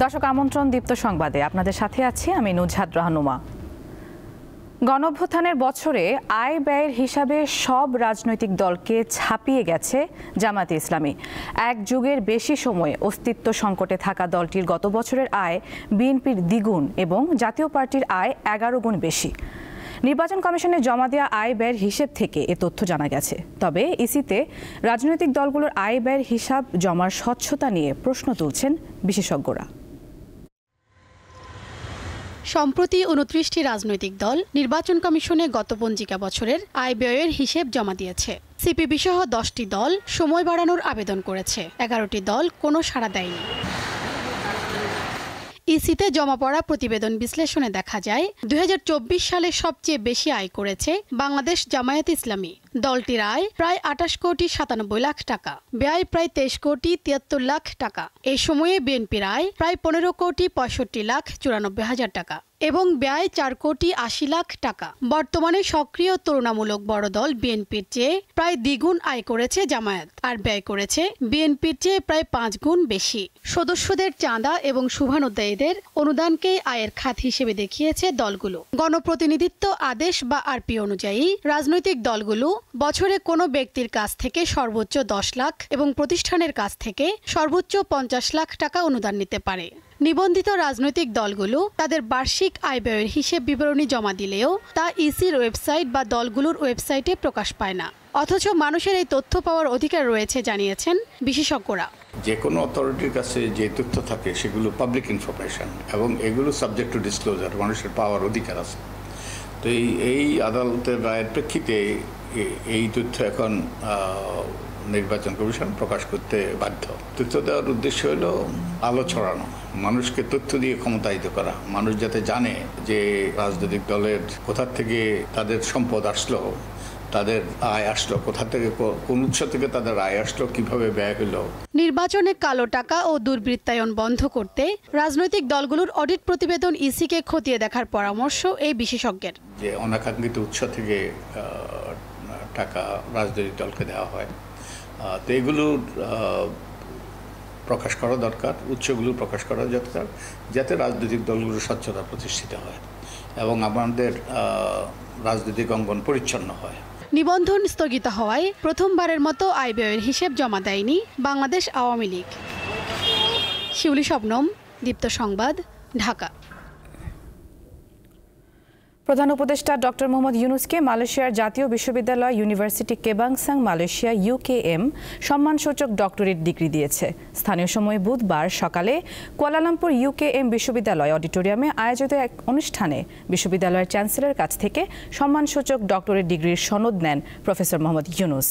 দর্শক আমন্ত্রণ দীপ্ত সংবাদে আপনাদের সাথে আছি আমি নুজহাত রাহনুমা। গণঅভ্যুত্থানের বছরে আয় ব্যয়ের হিসাবে সব রাজনৈতিক দলকে ছাপিয়ে গেছে জামায়াতে ইসলামী। এক যুগের বেশি সময়ে অস্তিত্ব সংকটে থাকা দলটির গত বছরের আয় বিএনপির দ্বিগুণ এবং জাতীয় পার্টির আয় 11 গুণ বেশি। নির্বাচন কমিশনে জমা দেওয়া আয় ব্যয়ের হিসেব থেকে এ তথ্য জানা গেছে। তবে ইসিতে রাজনৈতিক দলগুলোর আয় ব্যয়ের হিসাব জমার স্বচ্ছতা নিয়ে প্রশ্ন তুলছেন বিশেষজ্ঞরা। সম্প্রতি 29টি রাজনৈতিক দল নির্বাচন কমিশনে গত পঞ্জিকা বছরের আয় ব্যয়ের হিসেব জমা দিয়েছে। সিপিবি সহ 10টি দল সময় বাড়ানোর আবেদন করেছে, 11টি দল কোনো সাড়া দেয়নি। ইসিতে জমা পড়া প্রতিবেদন বিশ্লেষণে দেখা যায় 2024 সালে সবচেয়ে বেশি আয় করেছে বাংলাদেশ জামায়াতে ইসলামী। দলটির আয় প্রায় 28 কোটি 97 লাখ টাকা, ব্যয় প্রায় 23 কোটি 73 লাখ টাকা। এই সময়ে বিএনপির আয় প্রায় 15 কোটি 65 লাখ 94 হাজার টাকা এবং ব্যয় 4 কোটি 80 লাখ টাকা। বর্তমানে সক্রিয় তুলনামূলক বড় দল বিএনপির চেয়ে প্রায় দ্বিগুণ আয় করেছে জামায়াত, আর ব্যয় করেছে বিএনপির চেয়ে প্রায় 5 গুণ বেশি। সদস্যদের চাঁদা এবং শুভানুধ্যায়ীদের অনুদানকেই আয়ের খাত হিসেবে দেখিয়েছে দলগুলো। গণপ্রতিনিধিত্ব আদেশ বা আরপি অনুযায়ী রাজনৈতিক দলগুলো বছরে কোনো ব্যক্তির কাছ থেকে সর্বোচ্চ 10 লাখ এবং প্রতিষ্ঠানের কাছ থেকে সর্বোচ্চ 50 লাখ টাকা অনুদান নিতে পারে। নিবন্ধিত রাজনৈতিক দলগুলো তাদের বার্ষিক আয় ব্যয়ের হিসেব বিবরণী জমা দিলেও তা ইসির ওয়েবসাইট বা দলগুলোর ওয়েবসাইটে প্রকাশ পায় না। অথচ মানুষের এই তথ্য পাওয়ার অধিকার রয়েছে জানিয়েছেন বিশেষজ্ঞরা। যে কোনো অথরিটির কাছে যে তথ্য থাকে সেগুলো পাবলিক ইনফরমেশন এবং এগুলো সাবজেক্ট টু ডিসক্লোজার, মানুষের পাওয়ার অধিকার আছে। তো এই আদালতের রায়ের প্রেক্ষিতে এই তথ্য এখন নির্বাচন কমিশন প্রকাশ করতে বাধ্য। তথ্য দেওয়ার উদ্দেশ্য হলো আলো ছড়ানো, মানুষকে তথ্য দিয়ে ক্ষমতায়িত করা, মানুষ যাতে জানে যে রাজনৈতিক দলের কোথা থেকে তাদের সম্পদ আসলো, তাদের আয় আসলো কোথা থেকে, কোন উৎস থেকে তাদের আয় আসলো, কিভাবে ব্যয় হলো। নির্বাচনে কালো টাকা ও দুর্বৃত্তায়ন বন্ধ করতে রাজনৈতিক দলগুলোর অডিট প্রতিবেদন ইসিকে খতিয়ে দেখার পরামর্শ এই বিশেষজ্ঞের। যে অনাকাঙ্ক্ষিত উৎস থেকে টাকা রাজনৈতিক দলকে দেওয়া হয়, তো এগুলো প্রকাশ করা দরকার, উৎসগুলো প্রকাশ করা দরকার, যাতে রাজনৈতিক দলগুলোর স্বচ্ছতা প্রতিষ্ঠিত হয় এবং আমাদের রাজনৈতিক অঙ্গন পরিচ্ছন্ন হয়। নিবন্ধন স্থগিত হওয়ায় প্রথমবারের মতো আয় ব্যয়ের হিসেব জমা দেয়নি বাংলাদেশ আওয়ামী লীগ। শিউলি শবনম, দীপ্ত সংবাদ, ঢাকা। প্রধান উপদেষ্টা ডক্টর মোহাম্মদ ইউনূসকে মালয়েশিয়ার জাতীয় বিশ্ববিদ্যালয় ইউনিভার্সিটি কেবাংসাং মালয়েশিয়া ইউকেএম সম্মানসূচক ডক্টরেট ডিগ্রি দিয়েছে। স্থানীয় সময় বুধবার সকালে কুয়ালালামপুর ইউকেএম বিশ্ববিদ্যালয় অডিটোরিয়ামে আয়োজিত এক অনুষ্ঠানে বিশ্ববিদ্যালয়ের চ্যান্সেলরের কাছ থেকে সম্মানসূচক ডক্টরেট ডিগ্রির সনদ নেন প্রফেসর মোহাম্মদ ইউনূস।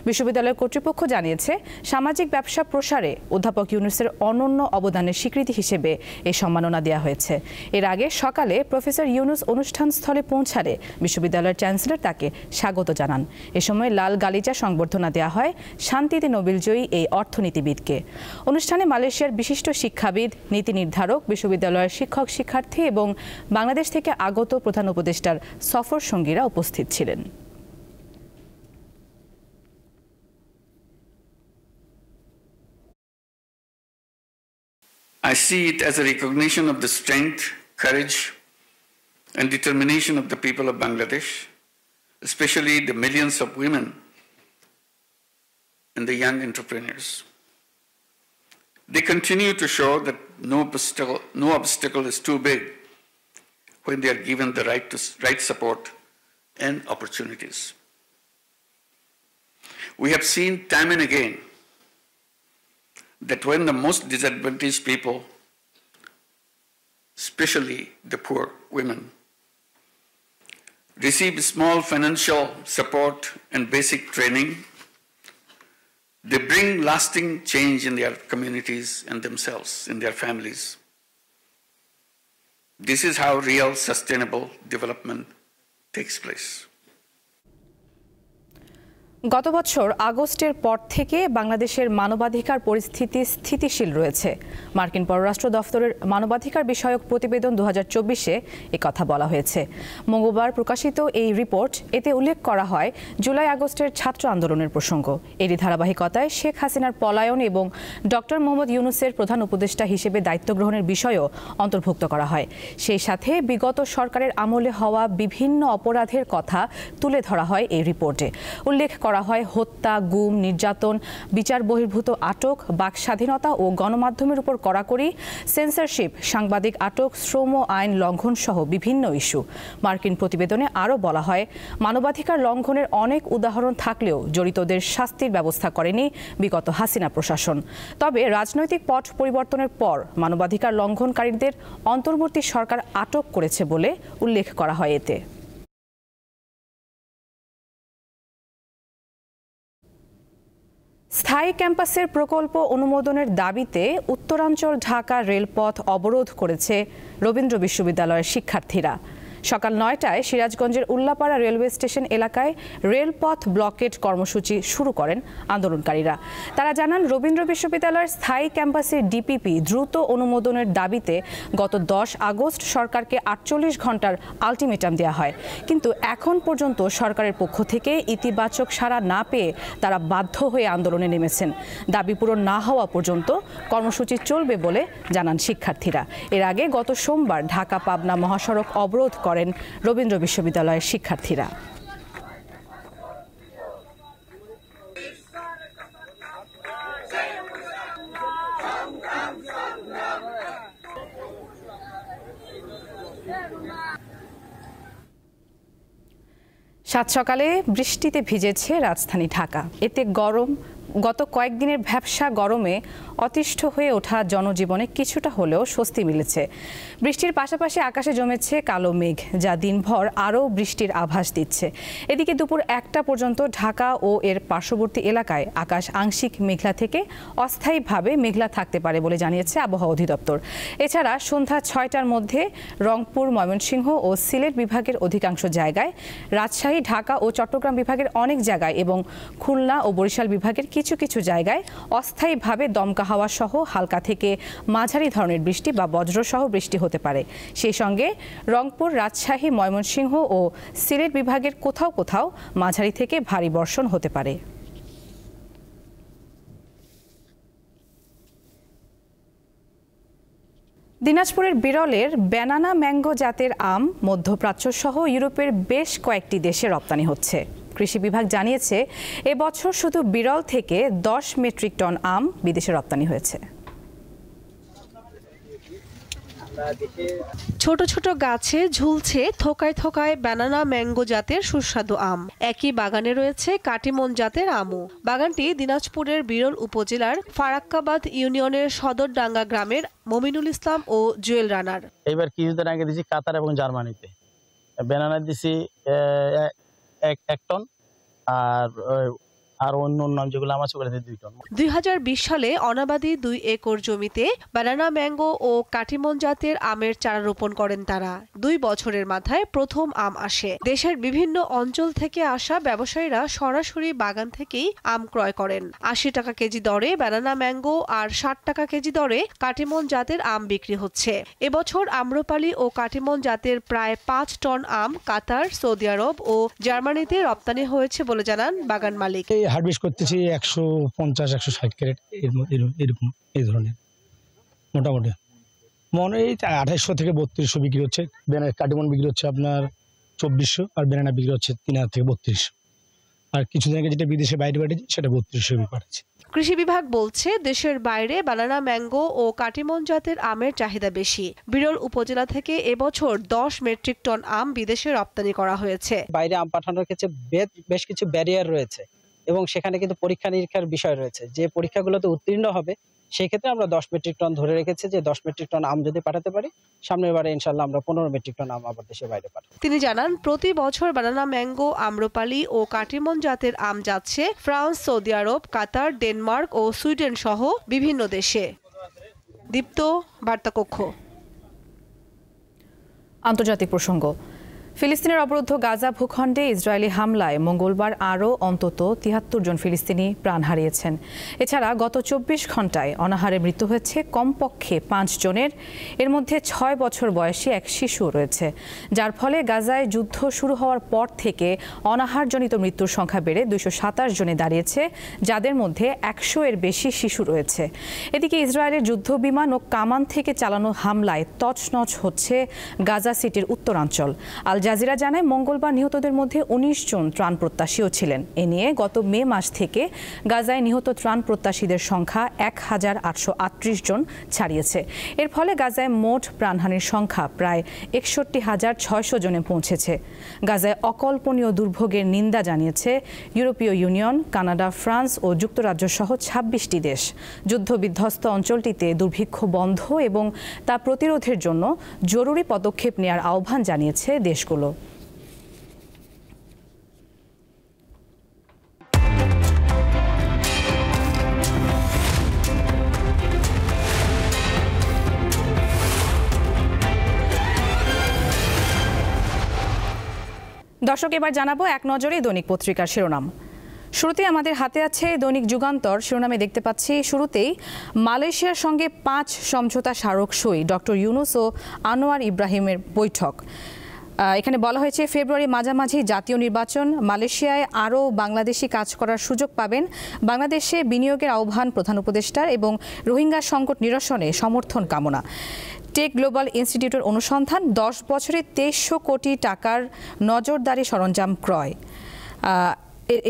বিশ্ববিদ্যালয় কর্তৃপক্ষ জানিয়েছে, সামাজিক ব্যবসা প্রসারে অধ্যাপক ইউনূসের অনন্য অবদানের স্বীকৃতি হিসেবে এই সম্মাননা দেওয়া হয়েছে। এর আগে সকালে প্রফেসর ইউনূস অনুষ্ঠান স্থলে পৌঁছালে বিশ্ববিদ্যালয়ের চ্যান্সেলর তাকে স্বাগত জানান। এ সময় লাল গালিচা সংবর্ধনা দেওয়া হয় শান্তিতে নোবেলজয়ী এই অর্থনীতিবিদকে। অনুষ্ঠানে মালয়েশিয়ার বিশিষ্ট শিক্ষাবিদ, নীতি নির্ধারক, বিশ্ববিদ্যালয়ের শিক্ষক শিক্ষার্থী এবং বাংলাদেশ থেকে আগত প্রধান উপদেষ্টার সফর সঙ্গীরা উপস্থিত ছিলেন। I see it as a recognition of the strength, courage, and determination of the people of Bangladesh, especially the millions of women and the young entrepreneurs. They continue to show that no obstacle is too big when they are given the right support and opportunities. We have seen time and again that when the most disadvantaged people, especially the poor women, receive small financial support and basic training, they bring lasting change in their communities and themselves, in their families. This is how real sustainable development takes place. গত বছর আগস্টের পর থেকে বাংলাদেশের মানবাধিকার পরিস্থিতি স্থিতিশীল রয়েছে। মার্কিন পররাষ্ট্র দফতরের মানবাধিকার বিষয়ক প্রতিবেদন 2024-এ কথা বলা হয়েছে। মঙ্গলবার প্রকাশিত এই রিপোর্ট এতে উল্লেখ করা হয় জুলাই আগস্টের ছাত্র আন্দোলনের প্রসঙ্গ। এরই ধারাবাহিকতায় শেখ হাসিনার পলায়ন এবং ডক্টর মোহাম্মদ ইউনূসের প্রধান উপদেষ্টা হিসেবে দায়িত্ব গ্রহণের বিষয়ও অন্তর্ভুক্ত করা হয়। সেই সাথে বিগত সরকারের আমলে হওয়া বিভিন্ন অপরাধের কথা তুলে ধরা হয় এই রিপোর্টে। উল্লেখ করা হয় হত্যা, গুম, নির্যাতন, বিচার বহির্ভূত আটক, বাক স্বাধীনতা ও গণমাধ্যমের উপর কড়াকড়ি, সেন্সরশিপ, সাংবাদিক আটক, শ্রম আইন লঙ্ঘন সহ বিভিন্ন ইস্যু। মার্কিন প্রতিবেদনে আরও বলা হয় মানবাধিকার লঙ্ঘনের অনেক উদাহরণ থাকলেও জড়িতদের শাস্তির ব্যবস্থা করেনি বিগত হাসিনা প্রশাসন। তবে রাজনৈতিক পট পরিবর্তনের পর মানবাধিকার লঙ্ঘনকারীদের অন্তর্বর্তী সরকার আটক করেছে বলে উল্লেখ করা হয় এতে। স্থায়ী ক্যাম্পাসের প্রকল্প অনুমোদনের দাবিতে উত্তরাঞ্চল ঢাকা রেলপথ অবরোধ করেছে রবীন্দ্র বিশ্ববিদ্যালয়ের শিক্ষার্থীরা। সকাল 9টায় সিরাজগঞ্জের উল্লাপাড়া রেলওয়ে স্টেশন এলাকায় রেলপথ ব্লকেট কর্মসূচি শুরু করেন আন্দোলনকারীরা। তারা জানান রবীন্দ্র বিশ্ববিদ্যালয়ের স্থায়ী ক্যাম্পাসের ডিপিপি দ্রুত অনুমোদনের দাবিতে গত 10 আগস্ট সরকারকে 48 ঘন্টার আলটিমেটাম দেওয়া হয়, কিন্তু এখন পর্যন্ত সরকারের পক্ষ থেকে ইতিবাচক সাড়া না পেয়ে তারা বাধ্য হয়ে আন্দোলনে নেমেছেন। দাবি পূরণ না হওয়া পর্যন্ত কর্মসূচি চলবে বলে জানান শিক্ষার্থীরা। এর আগে গত সোমবার ঢাকা পাবনা মহাসড়ক অবরোধ করেন রবীন্দ্র বিশ্ববিদ্যালয়ের শিক্ষার্থীরা। সাত সকালে বৃষ্টিতে ভিজেছে রাজধানী ঢাকা। এতে গত কয়েকদিনের ভ্যাপসা গরমে অতিষ্ঠ হয়ে ওঠা জনজীবনে কিছুটা হলেও স্বস্তি মিলেছে। বৃষ্টির পাশাপাশি আকাশে জমেছে কালো মেঘ, যা দিনভর আরও বৃষ্টির আভাস দিচ্ছে। এদিকে দুপুর 1টা পর্যন্ত ঢাকা ও এর পার্শ্ববর্তী এলাকায় আকাশ আংশিক মেঘলা থেকে অস্থায়ীভাবে মেঘলা থাকতে পারে বলে জানিয়েছে আবহাওয়া অধিদপ্তর। এছাড়া সন্ধ্যা 6টার মধ্যে রংপুর, ময়মনসিংহ ও সিলেট বিভাগের অধিকাংশ জায়গায়, রাজশাহী, ঢাকা ও চট্টগ্রাম বিভাগের অনেক জায়গায় এবং খুলনা ও বরিশাল বিভাগের কিছু কিছু জায়গায় অস্থায়ীভাবে দমকা হাওয়া সহ হালকা থেকে মাঝারি ধরনের বৃষ্টি বা বজ্রসহ বৃষ্টি হতে পারে। সেই সঙ্গে রংপুর, রাজশাহী, ময়মনসিংহ ও সিলেট বিভাগের কোথাও কোথাও মাঝারি থেকে ভারী বর্ষণ হতে পারে। দিনাজপুরের বিরলের ব্যানানা ম্যাঙ্গো জাতের আম মধ্যপ্রাচ্য সহ ইউরোপের বেশ কয়েকটি দেশে রপ্তানি হচ্ছে। কৃষি বিভাগ জানিয়েছে এবছর শুধু বিরল থেকে 10 মেট্রিক টন আম বিদেশে রপ্তানি হয়েছে। ছোট ছোট গাছে ঝুলছে থোকায় থোকায় ব্যানানা ম্যাঙ্গো জাতের সুস্বাদু আম। একই বাগানে রয়েছে কাটিমন জাতের আমও। বাগানটি দিনাজপুরের বিরল উপজেলার ফারাক্কাবাদ ইউনিয়নের সদরডাঙ্গা গ্রামের মমিনুল ইসলাম ও জুয়েল রানার। এবার কিছুদিন আগে দিছি কাতার এবং জার্মানিতে। ব্যানানা দিছি 1 টন, আর অন্য যেগুলো আমার সেগুলো 2 টন। 2020 সালে অনাবাদী 2 একর জমিতে ব্যানানা ম্যাঙ্গো ও কাটিমন জাতের আমের চারা রোপণ করেন তারা। 2 বছরের মাথায় প্রথম আম আসে। দেশের বিভিন্ন অঞ্চল থেকে আসা ব্যবসায়ীরা সরাসরি বাগান থেকেই আম ক্রয় করেন। 80 টাকা কেজি দরে ব্যানানা ম্যাঙ্গো আর 60 টাকা কেজি দরে কাটিমন জাতের আম বিক্রি হচ্ছে। এবছর আম্রপালি ও কাটিমন জাতের প্রায় 5 টন আম কাতার, সৌদি আরব ও জার্মানিতে রপ্তানি হয়েছে বলে জানান বাগান মালিক। হারভেস্ট করতেছি 150-160 ক্যারেট এরকম এই ধরনের মোটামুটি মনে এই 2800 থেকে 3200 বিক্রি হচ্ছে। কাটিমন বিক্রি হচ্ছে আপনার 2400, আর ব্যানানা বিক্রি হচ্ছে 3000 থেকে 3200, আর কিছুদিন আগে যেটা বিদেশে বাইরে পাঠিয়েছে সেটা 3200 পাঠাচ্ছে। কৃষি বিভাগ বলছে দেশের বাইরে ব্যানানা ম্যাঙ্গো ও কাটিমন জাতের আমের চাহিদা বেশি। বিরল উপজেলা থেকে এবছর 10 মেট্রিক টন আম বিদেশে রপ্তানি করা হয়েছে। বাইরে আম পাঠানোর ক্ষেত্রে বেশ কিছু ব্যারিয়ার রয়েছে এবং সেখানে কিন্তু পরীক্ষা নিরীক্ষার বিষয় রয়েছে। যে পরীক্ষাগুলোতে উত্তীর্ণ হবে সেই ক্ষেত্রে আমরা 10 মেট্রিক টন ধরে রেখেছি, যে 10 মেট্রিক টন আম যদি পাঠাতে পারি সামনের বারে ইনশাআল্লাহ আমরা 15 মেট্রিক টন আম আবার দেশের বাইরে পাঠাবো। তিনি জানান প্রতি বছর ব্যানানা ম্যাঙ্গো, আম্রপালি ও কাটিমন জাতের আম যাচ্ছে ফ্রান্স, সৌদি আরব, কাতার, ডেনমার্ক ও সুইডেন সহ বিভিন্ন দেশে। দীপ্ত, বার্তা কক্ষ। আন্তর্জাতিক প্রসঙ্গ। ফিলিস্তিনের অবরুদ্ধ গাজা ভূখণ্ডে ইসরায়েলি হামলায় মঙ্গলবার আরও অন্তত ৭৩ জন ফিলিস্তিনি প্রাণ হারিয়েছেন। এছাড়া গত ২৪ ঘণ্টায় অনাহারে মৃত্যু হয়েছে কমপক্ষে ৫ জনের, এর মধ্যে ৬ বছর বয়সী এক শিশু রয়েছে, যার ফলে গাজায় যুদ্ধ শুরু হওয়ার পর থেকে অনাহারজনিত মৃত্যুর সংখ্যা বেড়ে ২২৭ জনে দাঁড়িয়েছে, যাদের মধ্যে ১০০-এর বেশি শিশু রয়েছে। এদিকে ইসরায়েলের যুদ্ধ বিমান ও কামান থেকে চালানো হামলায় তছনছ হচ্ছে গাজা সিটির উত্তরাঞ্চল। আল জাজিরা জানায় মঙ্গলবার নিহতদের মধ্যে ১৯ জন ত্রাণ প্রত্যাশীও ছিলেন। এ নিয়ে গত মে মাস থেকে গাজায় নিহত ত্রাণ প্রত্যাশীদের সংখ্যা ১,৮৩৮ জন ছাড়িয়েছে। এর ফলে গাজায় মোট প্রাণহানির সংখ্যা প্রায় ৬১,৬০০ জনে পৌঁছেছে। গাজায় অকল্পনীয় দুর্ভোগের নিন্দা জানিয়েছে ইউরোপীয় ইউনিয়ন, কানাডা, ফ্রান্স ও যুক্তরাজ্য সহ ২৬টি দেশ। যুদ্ধবিধ্বস্ত অঞ্চলটিতে দুর্ভিক্ষ বন্ধ এবং তা প্রতিরোধের জন্য জরুরি পদক্ষেপ নেওয়ার আহ্বান জানিয়েছে দেশগুলো। দর্শক, এবার জানাবো এক নজরে দৈনিক পত্রিকার শিরোনাম। শুরুতে আমাদের হাতে আছে দৈনিক যুগান্তর। শিরোনামে দেখতে পাচ্ছি শুরুতেই মালয়েশিয়ার সঙ্গে ৫ সমঝোতা স্মারক সই, ডক্টর ইউনুস ও আনোয়ার ইব্রাহিমের বৈঠক। এখানে বলা হয়েছে ফেব্রুয়ারি মাঝামাঝি জাতীয় নির্বাচন, মালয়েশিয়ায় আরও বাংলাদেশি কাজ করার সুযোগ পাবেন, বাংলাদেশে বিনিয়োগের আহ্বান প্রধান উপদেষ্টার এবং রোহিঙ্গা সংকট নিরসনে সমর্থন কামনা। টেক গ্লোবাল ইনস্টিটিউটের অনুসন্ধান, ১০ বছরে ২৩০০ কোটি টাকার নজরদারি সরঞ্জাম ক্রয়।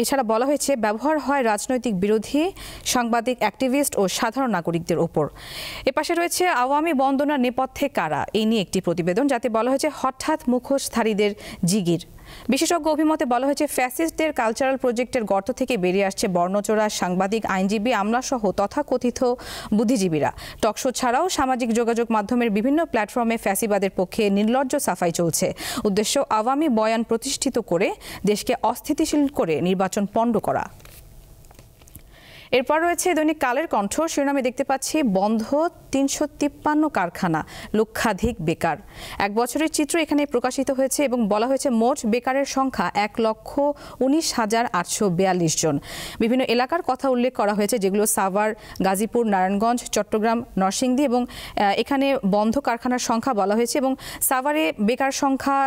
এছাড়া বলা হয়েছে ব্যবহার হয় রাজনৈতিক বিরোধী, সাংবাদিক, অ্যাক্টিভিস্ট ও সাধারণ নাগরিকদের ওপর। এপাশে রয়েছে আওয়ামী বন্দনার নেপথ্যে কারা, এই নিয়ে একটি প্রতিবেদন, যাতে বলা হয়েছে হঠাৎ মুখোশধারীদের জিগির। বিশেষজ্ঞ অভিমতে বলা হয়েছে ফ্যাসিস্টদের কালচারাল প্রজেক্টের গর্ত থেকে বেরিয়ে আসছে বর্ণচোরা, সাংবাদিক, আইনজীবী, আমলাসহ তথাকথিত বুদ্ধিজীবীরা। টকশো ছাড়াও সামাজিক যোগাযোগ মাধ্যমের বিভিন্ন প্ল্যাটফর্মে ফ্যাসিবাদের পক্ষে নির্লজ্জ সাফাই চলছে। উদ্দেশ্য আওয়ামী বয়ান প্রতিষ্ঠিত করে দেশকে অস্থিতিশীল করে নির্বাচন পণ্ড করা। এরপর রয়েছে দৈনিক কালের কণ্ঠ। শিরোনামে দেখতে পাচ্ছি বন্ধ ৩৫৩ কারখানা, লক্ষাধিক বেকার। এক বছরের চিত্র এখানে প্রকাশিত হয়েছে এবং বলা হয়েছে মোট বেকারের সংখ্যা ১,১৯,৮৪২ জন। বিভিন্ন এলাকার কথা উল্লেখ করা হয়েছে, যেগুলো সাভার, গাজীপুর, নারায়ণগঞ্জ, চট্টগ্রাম, নরসিংদী, এবং এখানে বন্ধ কারখানার সংখ্যা বলা হয়েছে। এবং সাভারে বেকার সংখ্যা,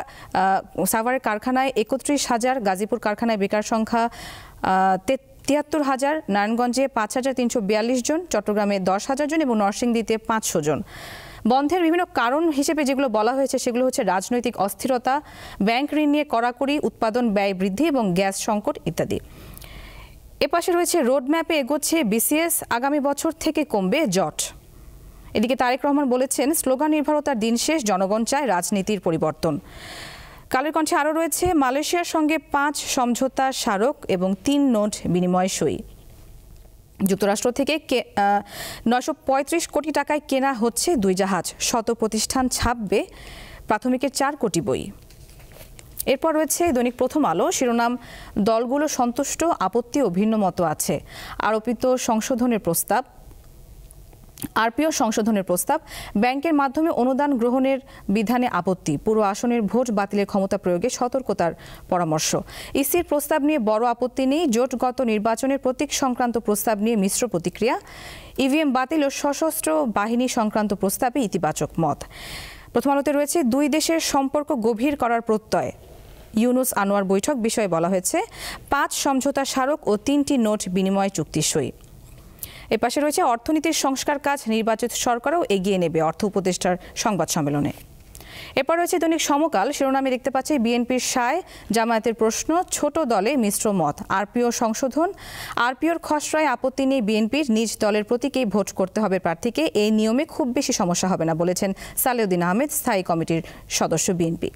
সাভারের কারখানায় ৩১,০০০, গাজীপুর কারখানায় বেকার সংখ্যা ৭৩,০০০, নারায়ণগঞ্জে ৫,৩৪২ জন, চট্টগ্রামে ১০,০০০ জন এবং নরসিংদীতে ৫০০ জন। বন্ধের বিভিন্ন কারণ হিসেবে যেগুলো বলা হয়েছে সেগুলো হচ্ছে রাজনৈতিক অস্থিরতা, ব্যাংক ঋণ নিয়ে কড়াকড়ি, উৎপাদন ব্যয় বৃদ্ধি এবং গ্যাস সংকট ইত্যাদি। এপাশে রয়েছে রোডম্যাপে এগোচ্ছে বিসিএস, আগামী বছর থেকে কমবে জট। এদিকে তারেক রহমান বলেছেন স্লোগান নির্ভরতার দিন শেষ, জনগণ চায় রাজনীতির পরিবর্তন। কালের কণ্ঠে আরও রয়েছে মালয়েশিয়ার সঙ্গে ৫ সমঝোতা স্মারক এবং ৩ নোট বিনিময় সই। যুক্তরাষ্ট্র থেকে ৯৩৫ কোটি টাকায় কেনা হচ্ছে ২ জাহাজ, ১০০ প্রতিষ্ঠান ছাপবে প্রাথমিকের ৪ কোটি বই। এরপর রয়েছে দৈনিক প্রথম আলো। শিরোনাম দলগুলো সন্তুষ্ট, আপত্তি ও ভিন্ন মত আছে। আরোপিত সংশোধনের প্রস্তাব, আরপিও সংশোধনের প্রস্তাব, ব্যাংকের মাধ্যমে অনুদান গ্রহণের বিধানে আপত্তি, পুরো আসনের ভোট বাতিলের ক্ষমতা প্রয়োগে সতর্কতার পরামর্শ। ইসির প্রস্তাব নিয়ে বড় আপত্তি নেই, জোটগত নির্বাচনের প্রতীক সংক্রান্ত প্রস্তাব নিয়ে মিশ্র প্রতিক্রিয়া। ইভিএম বাতিল ও সশস্ত্র বাহিনী সংক্রান্ত প্রস্তাবে ইতিবাচক মত। প্রথম আলোতে রয়েছে দুই দেশের সম্পর্ক গভীর করার প্রত্যয়, ইউনুস আনোয়ার বৈঠক বিষয়ে বলা হয়েছে ৫ সমঝোতা স্মারক ও ৩টি নোট বিনিময় চুক্তি সই। এপাশে রয়েছে অর্থনীতির সংস্কার কাজ নির্বাচিত সরকারও এগিয়ে নেবে, অর্থ উপদেষ্টার সংবাদ সম্মেলনে। এরপর রয়েছে দৈনিক সমকাল। শিরোনামে দেখতে পাচ্ছি বিএনপির সায়, জামায়াতের প্রশ্ন, ছোট দলে মিশ্র মত, আরপিও সংশোধন। আরপিওর খসড়ায় আপত্তি নেই বিএনপির, নিজ দলের প্রতীকেই ভোট করতে হবে প্রার্থীকে, এই নিয়মে খুব বেশি সমস্যা হবে না বলেছেন সালেউদ্দিন আহমেদ, স্থায়ী কমিটির সদস্য বিএনপি।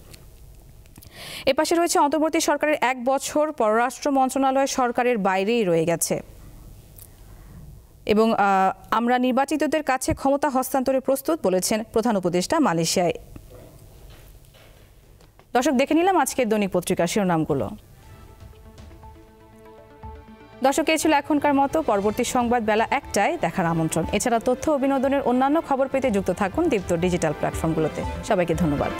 এপাশে রয়েছে অন্তর্বর্তী সরকারের ১ বছর, পররাষ্ট্র মন্ত্রণালয় সরকারের বাইরেই রয়ে গেছে এবং আমরা নির্বাচিতদের কাছে ক্ষমতা হস্তান্তরে প্রস্তুত বলেছেন প্রধান উপদেষ্টা মালয়েশিয়ায়। দর্শক, দেখে নিলাম আজকের দৈনিক পত্রিকার শিরোনামগুলো। দর্শক, এই ছিল এখনকার মতো। পরবর্তী সংবাদ বেলা ১টায় দেখার আমন্ত্রণ। এছাড়া তথ্য ও বিনোদনের অন্যান্য খবর পেতে যুক্ত থাকুন দীপ্ত ডিজিটাল প্ল্যাটফর্মগুলোতে। সবাইকে ধন্যবাদ।